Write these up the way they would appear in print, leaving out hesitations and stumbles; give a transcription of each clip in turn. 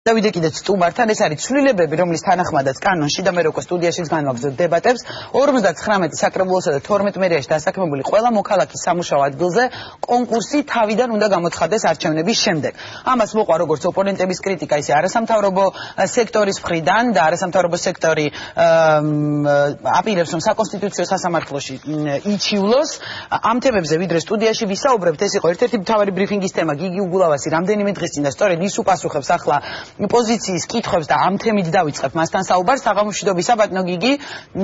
დავიდე კიდეც სტუმართან, ეს არის ცვლილებები, რომლის თანახმადაც კანონში და მე როგორ სტუდიაშიც განვაგრძობ დებატებს 59 საკრებულოსა და 12 მერიაში დასაქმებული ყველა მოქალაქის სამუშაო ადგილზე კონკურსი თავიდან უნდა გამოცხადდეს არჩევნების შემდეგ. ამას მოყვა როგორც ოპონენტების კრიტიკა, ისე არასამთავრობო სექტორის მხრიდან და არასამთავრობო სექტორი აპირებს, რომ საკონსტიტუციო სასამართლოში იჩივლოს. ამ თემებზე ვიდრე სტუდიაში ვისაუბრებთ, ეს იყო ერთ-ერთი მთავარი ბრიფინგის თემა. გიგი უგულავასი რამდენიმე დღის წინ და სწორედ ის უპასუხებს ახლა პოზიციის კითხვებს და ამ თემით დავიწყებ მასთან საუბარს. საღამოშვიდობისა, ბატონო გიგი,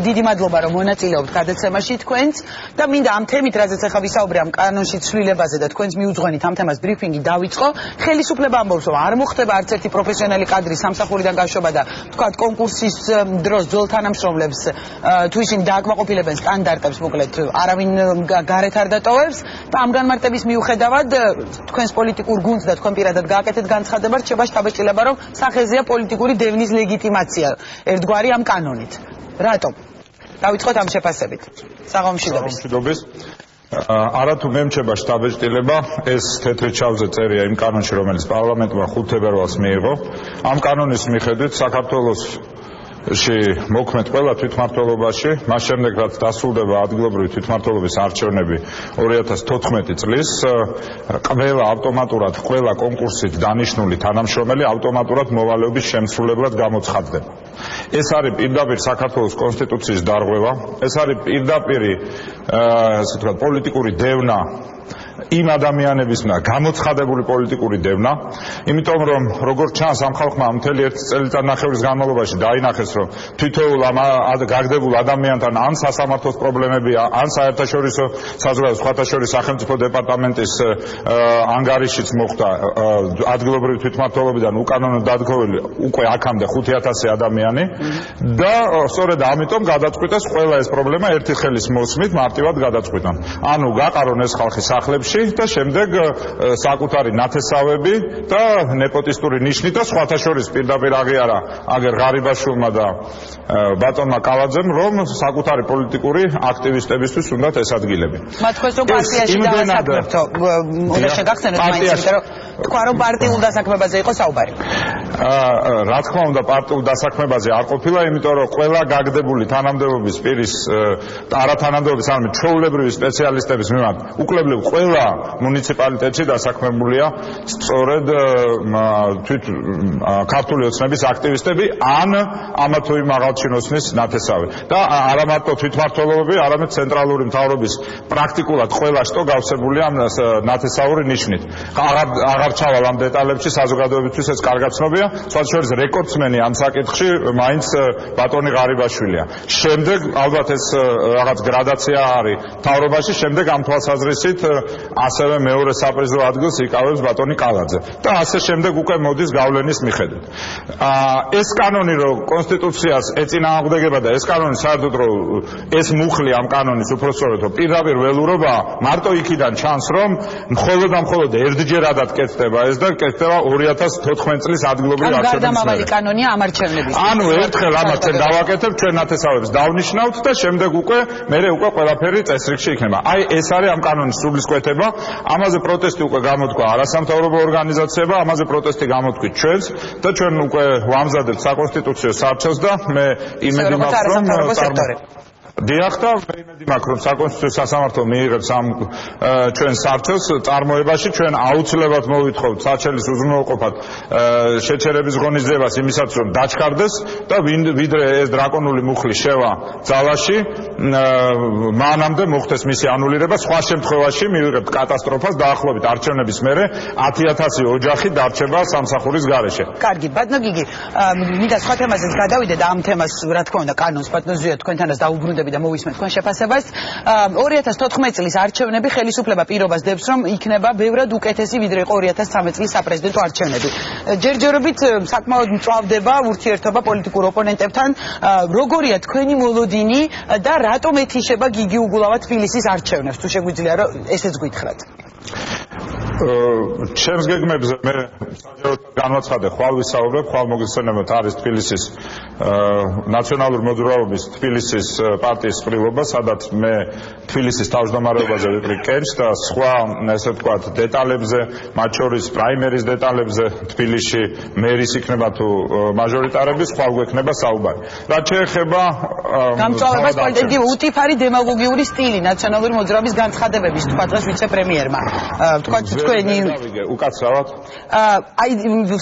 დიდი მადლობა რომ მონაწილეობთ გადაცემაში თქვენც და მინდა ამ თემით, რაზეც ახლა ვისაუბრე, ამ კანონში ცვლილებაზე და თქვენც მიუძღვენით ამ თემას ბრიფინგი დავიწყო. ხელისუფლება ამბობს, რომ არ მოხდება არც ერთი პროფესიონალი კადრი სამსახურიდან გაშვება და თქვა კონკურსის დროს ძველ თანამშრომლებს თუ ისინი დააკმაყოფილებენ სტანდარტებს, მოკლედ არავინ გარეთ არ დატოვებს და ამ განმარტების მიუხედავად თქვენს პოლიტიკურ გუნდს და თქვენ პირადად გააკეთეთ განცხადება, რჩება შთაბეჭდილება, რომ სახეზეა პოლიტიკური დევნის ლეგიტიმაცია ერთგვარი ამ კანონით. რატომ? დავიწყოთ ამ შეფასებით. საღამოშვიდობის. არათუ მე მრჩება შთაბეჭდილება, ეს თეთრი ჩავზე წერია იმ კანონში, რომელიც პარლამენტმა 5 თებერვალს მიიღო. ამ კანონის მიხედვით საქართველოს მოქმედ ყველა თვითმმართველობაში, მას შემდეგ რაც დასრულდება ადგილობრივი თვითმმართველობის არჩევნები 2014 წლის, ყველა კონკურსით დანიშნული თანამშრომელი ავტომატურად მოვალეობის შემსრულებლად გამოცხადდება. ეს არის პირდაპირ საქართველოს კონსტიტუციის დარღვევა, ეს არის პირდაპირ პოლიტიკური დევნა იმ ადამიანების გამოცხადებული პოლიტიკური დევნა, იმიტომ რომ როგორც ჩანს ამ ხალხმა მთელი ერთი წელიწადნახევრის განმავლობაში დაინახეს, რომ თითოეულ გაგდებულ ადამიანთან ან სასამართლოს პრობლემებია, ან საერთაშორისო საზოგადოების სხვათა შორის სახელმწიფო დეპარტამენტის ანგარიშიც მოხდა ადგილობრივი თვითმმართველობიდან უკანონო დადგმული უკვე აქამდე 5000 ადამიანი და სწორედ ამიტომ გადაწყვიტეს ყველა ეს პრობლემა ერთი ხელის მოსმით მარტივად გადაწყვიტონ. ანუ გაყარონ ეს ხალხი სახლებში და შემდეგ საკუთარი ნათესავები და ნეპოტისტური ნიშნით და სხვათა შორის პირდაპირ აღიარა აგერ ღარიბაშვილმა და ბატონმა კალაძემ, რომ საკუთარი პოლიტიკური აქტივისტებისთვის უნდათ ეს ადგილები. მათ თქვენს რომ პარტიაში დაასაქმებთო, უნდა შეგახსენოთ მაინც, რომ თქვა რომ პარტიულ დასაქმებაზე იყო საუბარი. რა თქმა უნდა, პარტიულ დასაქმებაზე არ ყოფილა, იმიტომ რომ ყველა გაგდებული თანამდებობის პირის არათანამდებობის, ანუ ჩვეულებრივი სპეციალისტების მიმართ უკლებლივ ყველა მუნიციპალიტეტში დასაქმებულია სწორედ ქართული ოცნების აქტივისტები ან ამა თუ იმ მაღალჩინოსნის ნათესავი. და არა მარტო თვითმმართველობები, არამედ ცენტრალური მთავრობის პრაქტიკულად ყველა შტო გავსებულია ამ ნათესაური ნიშნით. აღარ ჩავალ ამ დეტალებში, საზოგადოებისთვის ეს კარგად ცნობია, სხვათა შორის რეკორდსმენი ამ საკითხში მაინც ბატონი ღარიბაშვილია. შემდეგ ალბათ ეს რაღაც გრადაცია არის მთავრობაში, შემდეგ ამ თვალსაზრისით ასევე მეორე საპრიზო ადგილს იკავებს ბატონი კალაძე და ასე შემდეგ უკვე მოდის გავლენის მიხედვით. ეს კანონი რომ კონსტიტუციას ეწინააღმდეგება და ეს კანონი საერთოდ რომ ეს მუხლი ამ კანონის უпроსწორად რომ პირდაპირ ველურობა მარტო იქიდან ჩანს რომ მხოლოდ და მხოლოდ ერთჯერადად კეთდება ეს და კეთდება 2014 წლის ადგილობრივი არჩევნების მერე. გარდამავალი კანონია ამ არჩევნების. ანუ ერთხელ ამას ჩვენ დავაკეთებთ, ჩვენ ნათესავებს დავნიშნავთ და შემდეგ უკვე ყველაფერი წესრიგში იქნება. აი ეს არის ამ კანონის სულისკვეთება. ამაზე პროტესტი უკვე გამოთქვა არასამთავრობო ორგანიზაციებმა, ამაზე პროტესტი გამოთქვით ჩვენც და ჩვენ უკვე ვამზადებთ საკონსტიტუციო სარჩელს და მე იმედი მაქვს რომ დიახ და მე იმედი მაქვს რომ საკონსტიტუციო სასამართლო მიიღებს ამ ჩვენ სარჩელს წარმოებაში. ჩვენ აუცილებლად მოვითხოვთ საჩელის უზრუნველყოფად შეჩერების ღონისძიებას იმისათვის რომ დაჩქარდეს და ვიდრე ეს დრაკონული მუხლი შევა ძალაში, მანამდე მოხდეს მისი ანულირება. სხვა შემთხვევაში მივიღებთ კატასტროფას დაახლოებით არჩევნების მერე 10000 ოჯახი დარჩება სამსახურის გარეშე. კარგი, ბატონო გიგი, მინდა სხვა თემაზეც გადავიდე და ამ თემას რა თქმა უნდა კანონს ბატონო ზვია თქვენთანაც დაუბრუნდები და მოვისმენთ თქვენ შეფასებას. 2014 წლის არჩევნები ხელისუფლება პირობას დებს, რომ იქნება ბევრად უკეთესი ვიდრე იყო 2013 წლის საპრეზიდენტო არჩევნები. ჯერჯერობით საკმაოდ მწვავდება ურთიერთობა პოლიტიკურ ოპონენტებთან. როგორია თქვენი მოლოდინი და რატომ ეთიშება გიგი უგულავა თბილისის არჩევნებს? თუ შეგვიძლია რომ ესეც გითხრათ. ჩემს გეგმებზე მე საჯაროდ განვაცხადე, ხვალ ვისაუბრებ, ხვალ მოგესალმებით არის თბილისის ნაციონალური მოძრაობის თბილისის პარტიის ყრილობა, სადაც მე თბილისის თავმჯდომარეობაზე ვიყრი კენჭს და სხვა, ესე ვთქვათ, დეტალებზე, მათ შორის პრაიმერის დეტალებზე თბილისში მერის იქნება თუ მაჟორიტარების, ხვალ გვექნება საუბარი. რაც შეეხება გამწვავებას პოლიტიკი უტიფარი დემაგოგიური სტილი ნაციონალური მოძრაობის განცხადებების, თქვა დღეს ვიცე-პრემიერმა. თქვა თქვენი უკაცრავად აი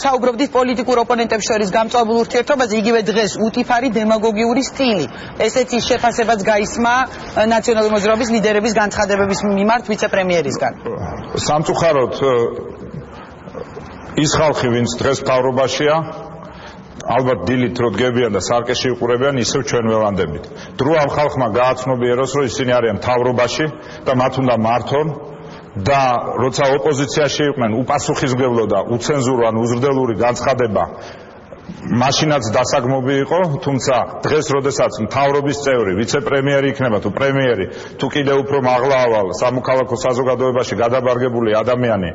საუბრობდით პოლიტიკურ ოპონენტებს შორის გამწვავებულ ურთიერთობაზე, იგივე დღეს უტიფარი დემაგოგიური სტილი. ესეთი შეფასებაც გაისმა ნაციონალური მოძრაობის ლიდერების განცხადებების მიმართ ვიცე-პრემიერისგან. სამწუხაროდ ის ხალხი, ვინც დღეს მთავრობაშია, ალბათ დილით რო დგებიან და სარკეში იყურებიან, ისევ ჩვენ ველანდებით. დრო ამ ხალხმა გააცნობიეროს, რომ ისინი არიან მთავრობაში და მათ უნდა მართონ და როცა ოპოზიციაში იყვნენ, უპასუხისმგებლო და უცენზურო ან უზრდელური განცხადება მაშინაც დასაგმობი იყო, თუმცა დღეს როდესაც მთავრობის წევრი, ვიცე-პრემიერი იქნება თუ პრემიერი, თუ კიდევ უფრო მაღლაავალ სამოქალაქო საზოგადოებაში გადაბარგებული ადამიანი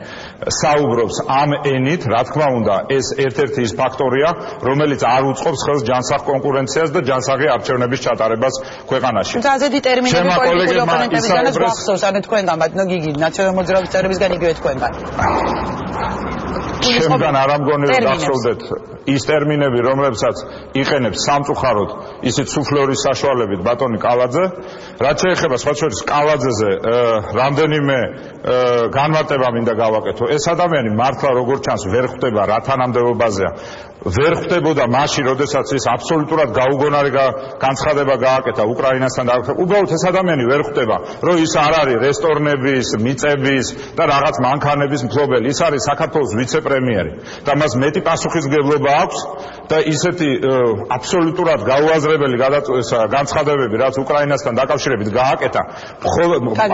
საუბრობს ამ ენით, რა თქმა უნდა, ეს ერთ-ერთი ის ფაქტორია, რომელიც არ უწყობს ხელს ჯანსაღ კონკურენციას და ჯანსაღი არჩევნების ჩატარებას ქვეყანაში. თუმცა ასეთი ტერმინები პოლიტიკური ოპონენტებისგანაც გვახსოვს, ანუ თქვენგან, ბატონო გიგი, ნაციონალური მოძრაობის წევრებისგან იგივე თქვენგან. ჩემგან არ ამგონი რომ გახსოვდეთ ის ტერმინები, რომლებსაც იყენებს სამწუხაროდ ისეთ სუფლეორის საშუალებით ბატონი კალაძე. რაც შეეხება სხვა შორის კალაძეზე რამდენიმე განმარტება მინდა გავაკეთო. ეს ადამიანი მართლა როგორც ჩანს ვერ ხვდება რა თანამდებობაზეა. ვერ ხვდებოდა მაშინ, როდესაც ის აბსოლუტურად გაუგონარი განცხადება გააკეთა უკრაინასთან დაკავშირებით. უბრალოდ ეს ადამიანი ვერ ხვდება, რომ ის არ არის რესტორნების, მიწების და რაღაც მანქანების მფლობელი. ის არის საქართველოს ვიცე-პრემიერი და მას მეტი პასუხისმგებლობა აქვს და ისეთი აბსოლუტურად გაუაზრებელი განცხადებები, რაც უკრაინასთან დაკავშირებით გააკეთა,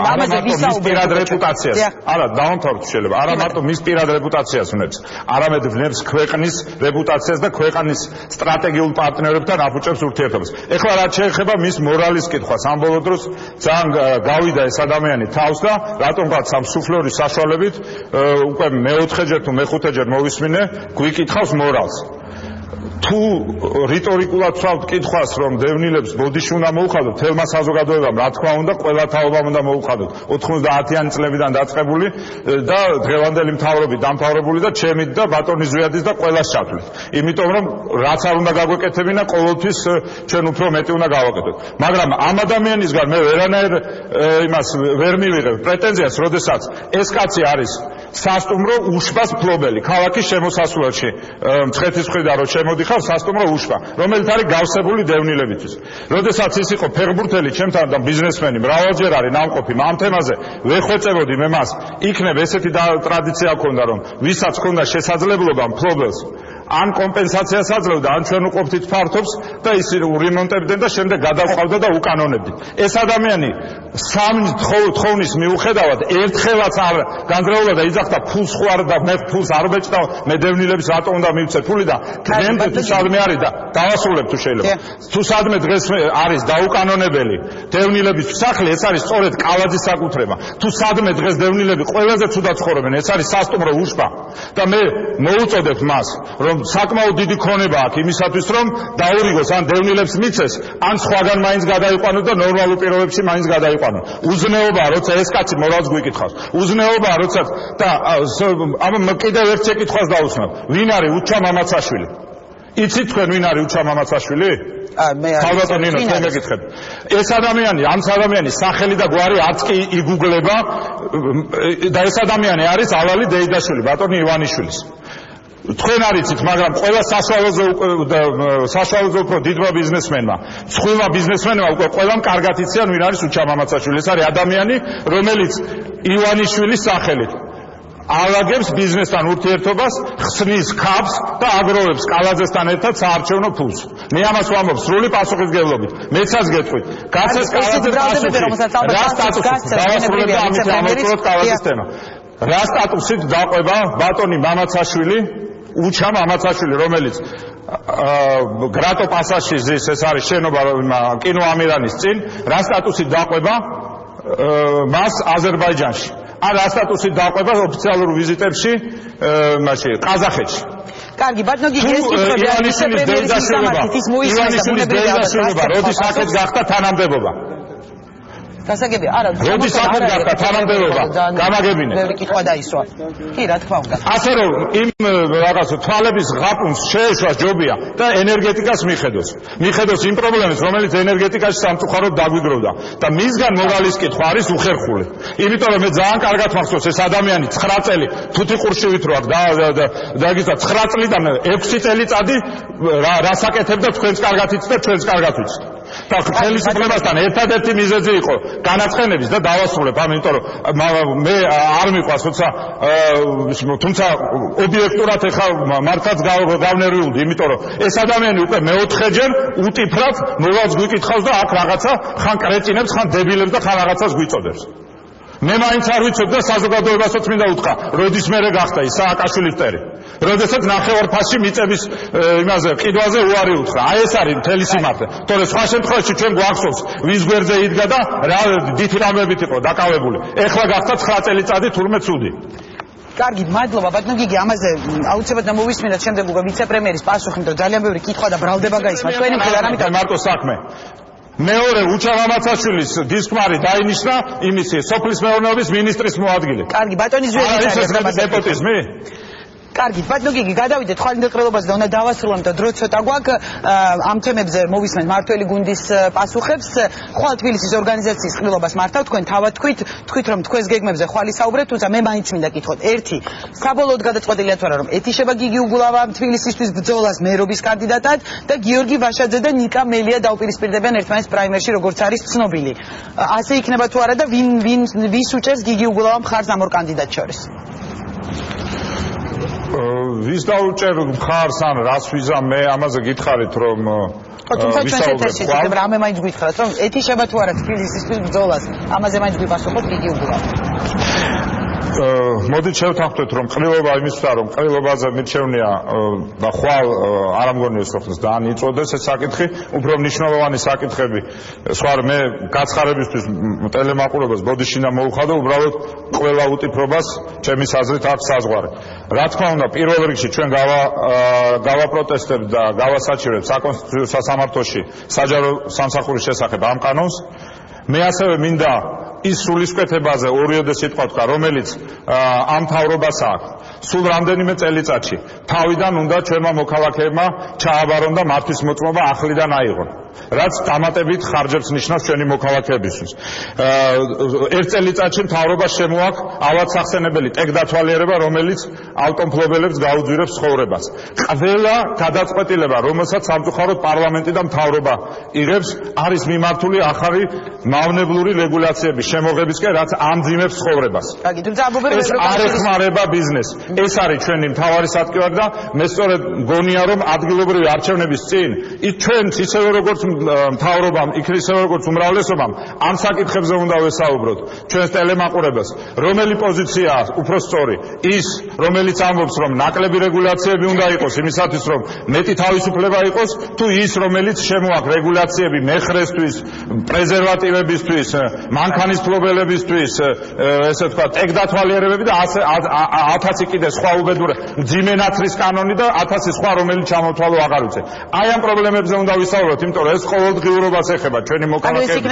არა მარტო მის პირად რეპუტაციას, არა, დავამთავროთ შეიძლება, არა მარტო მის პირად რეპუტაციას ვნებს, არამედ ვნებს ქვეყნის რეპუტაციას და ქვეყნის სტრატეგიულ პარტნიორებთან აფუჭებს ურთიერთობას. ეხლა რაც შეეხება მის მორალის კითხვას, ამ ბოლო დროს ძალიან გავიდა ეს ადამიანი თავს და რატომღაც ამ სუფლეორის საშუალებით უკვე მეოთხეჯერ თუ მეხუთეჯერ მოვისმინე, გვიკითხავს მორალს. თუ რიტორიკულად ვსვავთ კითხვას, რომ დევნილებს ბოდიში უნდა მოუხადოთ, თელმა საზოგადოებამ, რა თქმა უნდა, ყველა თაობამ უნდა მოუხადოთ. 90-იანი წლებიდან დაწყებული და დღევანდელი მთავრობით დამთავრებული და ჩემით და ბატონი ზვიადის და ყველას ჩათვლით. იმიტომ რომ რაც არ უნდა გაგვეკეთებინა, ყოველთვის ჩვენ უფრო მეტი უნდა გავაკეთოთ. მაგრამ ამ ადამიანისგან მე ვერანაირ იმას ვერ მივიღებ პრეტენზიას, როდესაც ეს კაცი არის სასტუმრო უშბას მფლობელი, ქალაქის შემოსასვლელში, მცხეთის მხრიდან რო შემოდიხარ, სასტუმრო უშბა, რომელიც არის გავსებული დევნილებისთვის. როდესაც ის იყო ფეხბურთელი, ჩემთან და ბიზნესმენი, მრავალჯერ არის ნამყოფი ამ თემაზე, ვეხვეწებოდი მე მას. იქნებ ესეთი ტრადიცია ქონდა, რომ ვისაც ქონდა შესაძლებლობა მფლობელს ან კომპენსაციას აძლევდა, ან ჩვენ უყოფთით ფართობს და ის ურემონტებდნენ და შემდეგ გადავყავდა და უკანონებდით. ეს ადამიანი სამი თხოვნის მიუხედავად ერთხელაც არ განძრეულა და იძახდა ფულს ხوار და მე ფულს არ ვეჭდა, მე დევნილებს რატო უნდა მივცე ფული და დღემდე თუ სადმე არის და დავასრულებ თუ შეიძლება. თუ სადმე დღეს არის დაუკანონებელი დევნილების სახლი, ეს არის სწორედ კალაძის საკუთრება. თუ სადმე დღეს დევნილები ყველაზე ცუდად ცხოვრობენ, ეს არის სასტუმრო უშბა და მე მოუწოდებ მას, რომ საკმაოდ დიდი ქონება აქვს იმისათვის, რომ დაურიგოს ან დევნილებს მიცეს, ან სხვაგან მაინც გადაიყვანოს და ნორმალურ პირობებში მაინც გადაიყვანოს. უზნეობაა, როცა ეს კაცი მორალს გვიკითხავს. უზნეობაა, როცა და კიდევ ერთ შეკითხვას დავუსვამებ. ვინ არის უჩა მამაცაშვილი? იცით თქვენ ვინ არის უჩა მამაცაშვილი? ხალბატონინო, თქვენ გეკითხეთ. ეს ადამიანი, ამ ადამიანის სახელი და გვარი არც კი იგუგლება და ეს ადამიანი არის ალალი დეიდაშვილი, ბატონი ივანიშვილის. თქვენ არიცით, მაგრამ ყველა საშუალოზე უფრო დიდმა ბიზნესმენმა, ცხვილმა ბიზნესმენმა უკვე ყველამ კარგად იციან ვინ არის უჩა მამაცაშვილი. ეს არის ადამიანი, რომელიც ივანიშვილის სახელით ალაგებს ბიზნესთან ურთიერთობას, ხსნის ქაბს და აგროვებს კალაძესთან ერთად საარჩევნო ფულს. მე ამას ვამბობ სრული პასუხისმგებლობით. მეცაც გეტყვით. გასცეს კალაძეს პასუხი. რა სტატუსით დავასრულებ და ამით ამოვწუროთ კალაძეს თემა. რა სტატუსით დაყვება ბატონი მამაცაშვილი, უჩა მამაცაშვილი, რომელიც გრატო პასაჟში ზის, ეს არის შენობა კინო ამირანის წინ, რა სტატუსით დაყვება მას აზერბაიჯანში. ან რა სტატუსით დაყვება ოფიციალურ ვიზიტებში მაშინ ყაზახეთში. კარგი, ბატონო გიგი, ეს კითხვები არის პრემიერის სამართით, ის მოისმენს და ბუნებრივი დეიდაშვილობა, როდის აქეთ გახდა თანამდებობა? გასაგები, არა, როდის აქეთ გახდა თანამდებობა? გამაგებინე. ბევრი კითხვა დაისვა. კი, რა თქმა უნდა. ასე რომ იმ რაღაც თვალების ღაპუნს შეეშვა ჯობია და ენერგეტიკას მიხედოს იმ პრობლემებს, რომელიც ენერგეტიკაში სამწუხაროდ დაგვიგროვდა და მისგან მოგალის კითხვა არის უხერხული. იმიტომ რომ მე ძალიან კარგად მახსოვს ეს ადამიანი 9 წელი თუთი ყურშივით რო აქ და იგივე 9 წლიდან 6 წელიწადი რას აკეთებდა თქვენს კარგად იცით და ჩვენს კარგად ვიცით. და ხელისუფლებასთან ერთადერთი მიზეზი იყო განაცხენების და დავასრულებ, იმიტომ რომ მე არ მიყვარს, თუმცა ობიექტურად ეხლა მართლაც გავნერვიულდი, იმიტომ რომ ეს ადამიანი უკვე მეოთხეჯერ უტიფრად მოვალს გვიკითხავს და აქ რაღაცა ხან კრეტინებს, ხან დებილებს და ხან რაღაცას გვიწოდებს. მე მაინც არ ვიცოდი და საზოგადოებასაც მინდა უთხრა, როდის მერე გახდა ის სააკაშვილი ფტერი. როდესაც ნახევარფასში მიწების იმაზე ყიდვაზე უარი უთხრა. აი ეს არის მთელი სიმართლე. თორე სხვა შემთხვევაში ჩვენ გვახსოვს ვის გვერდზე იდგა და რა დითი რამებით იყო დაკავებული. ეხლა გახდა 9 წელიწადი თურმე ცუდი. კარგი, მადლობა ბატონო გიგი, ამაზე აუცილებლად მოვისმინოთ შემდეგ უკვე ვიცე-პრემიერის პასუხი, იმიტომ ძალიან ბევრი კითხვა და ბრალდება გაისმა. ჩვენი მხრიდან ამიტომ მარტო საქმე. მეორე უჩა მამაცაშვილის დისკმარი დაინიშნა იმის სოფლის მეურნეობის მინისტრის მოადგილე. კარგი, ბატონი ზვიერი არის ნეპოტიზმი? კარგი, ბატონო გიგი, გადავიდეთ ხვალინდელყრილობაზე და უნდა დავასრულოთ და დრო ცოტა გვაქვს ამ თემებზე მოვისმენთ მართველი გუნდის პასუხებს. ხვალ თბილისის ორგანიზაციის ყრილობას მართავ, თქვენ თავად თქვით რომ თქვენს გეგმებზე ხვალ ისაუბრეთ, თუმცა მე მაინც მინდა კითხოთ. ერთი, საბოლოოდ გადაწყვეტილია თუ არა რომ ეთიშება გიგი უგულავა თბილისისთვის ბრძოლას მერობის კანდიდატად და გიორგი ვაშაძე და ნიკა მელია დაუპირისპირდებიან ერთმანეთს პრაიმერში, როგორც არის ცნობილი. ასე იქნება თუ არა და ვის უჭერს გიგი უგულავა მხარს ამ ორ კანდიდატს შორის? ვის დაუჭერ მხარს ან რას ვიზამ მე ამაზე გითხარით რომ თუმცა ჩვენ შეთესით რამე მაინც გითხრათ რომ ეთიშება თუ არა თბილისისთვის ბრძოლას ამაზე მაინც გვიპასუხოთ გიგი უგულავა. მოდით შევთანხმდეთ რომ ყრილობა იმისაა რომ ყრილობაზე მირჩევნია და ხვალ არ ამგონია სოფლის და ან იწოდეს ეს საკითხი უფრო მნიშვნელოვანი საკითხები სხვა მე გაცხარებისთვის ტელემაყურებას ბოდიშინა მოუხადო უბრალოდ ყველა უტიფრობას ჩემის აზრით აქვს საზღვარი. რა თქმა უნდა პირველ რიგში ჩვენ გავაპროტესტებთ და გავასაჩივრებთ საკონსტიტუციო სასამართლოში საჯარო სამსახურის შესახებ ამ კანონს. მე ასევე მინდა ის სულისკვეთებაზე ორიოდე სიტყვა თქვა, რომელიც ამ მთავრობას აქვს. სულ რამდენიმე წელიწადში თავიდან უნდა ჩვენმა მოქალაქეებმა ჩააბარონ და მართვის მოწმობა ახლიდან აიღონ. რაც დამატებით ხარჯებს ნიშნავს ჩვენი მოქალაქეებისთვის. ერთ წელიწადში მთავრობას შემოაქვს ავადსახსენებელი ტექდათვალიერება, რომელიც ავტომფლობელებს გაუძვირებს ცხოვრებას. ყველა გადაწყვეტილება, რომელსაც სამწუხაროდ პარლამენტი და მთავრობა იღებს, არის მიმართული ახალი მავნებლური რეგულაციების შემოღებისკენ, რაც ამძიმებს ცხოვრებას. ეს არ ეხმარება ბიზნესს. ეს არის ჩვენი მთავარი სატკივარი და მე სწორედ მგონია, რომ ადგილობრივი არჩევნების წინ ჩვენც ისევე როგორც მთავრობამ, ისევე როგორც უმრავლესობამ ამ საკითხებზე უნდა ვესაუბროთ. ჩვენს ტელემაყურებელს, რომელი პოზიციაა უფრო სწორი, ის, რომელიც ამბობს, რომ ნაკლები რეგულაციები უნდა იყოს იმისათვის, რომ მეტი თავისუფლება იყოს, თუ ის, რომელიც შემოაქვს რეგულაციები მეხრესთვის, პრეზერვატივებისთვის, მანქანის ფლობელებისთვის, ესე ვთქვათ, ტექდათვალიერებები და 1000 კიდე სხვა უბედური მძიმე ნაცრის კანონი და 1000 სხვა რომელიც ჩამოთვალო აღარ ვიცი. აი ამ პრობლემებზე უნდა ვისაუბროთ, იმიტომ რომ ეს ყოველდღიურობას ეხება ჩვენი მოქალაქეებს.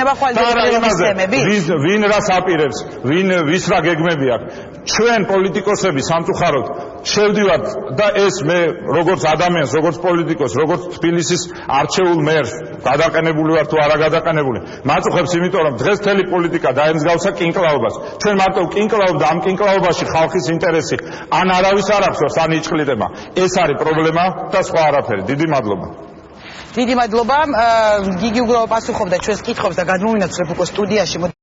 ვინ რას აპირებს, ვის რა გეგმები აქვს. ჩვენ პოლიტიკოსები სამწუხაროდ შევდივართ და ეს მე როგორც ადამიანს, როგორც პოლიტიკოს, როგორც თბილისის არჩეულ მერს გადაყენებული ვარ თუ არა გადაყენებული. მაწუხებს იმიტომ რომ დღეს მთელი პოლიტიკა დაემსგავსა კინკლაობას. ჩვენ მარტო კინკლავ და ამ კინკლაობაში ხალხის ინტერესი ან არავის არ ახსოვს, ან იჭყლიდება. ეს არის პრობლემა და სხვა არაფერი. დიდი მადლობა. დიდი მადლობა. გიგი უგულავა პასუხობდა ჩვენს კითხვებს და გადმოვინაცვლებ უკვე სტუდიაში.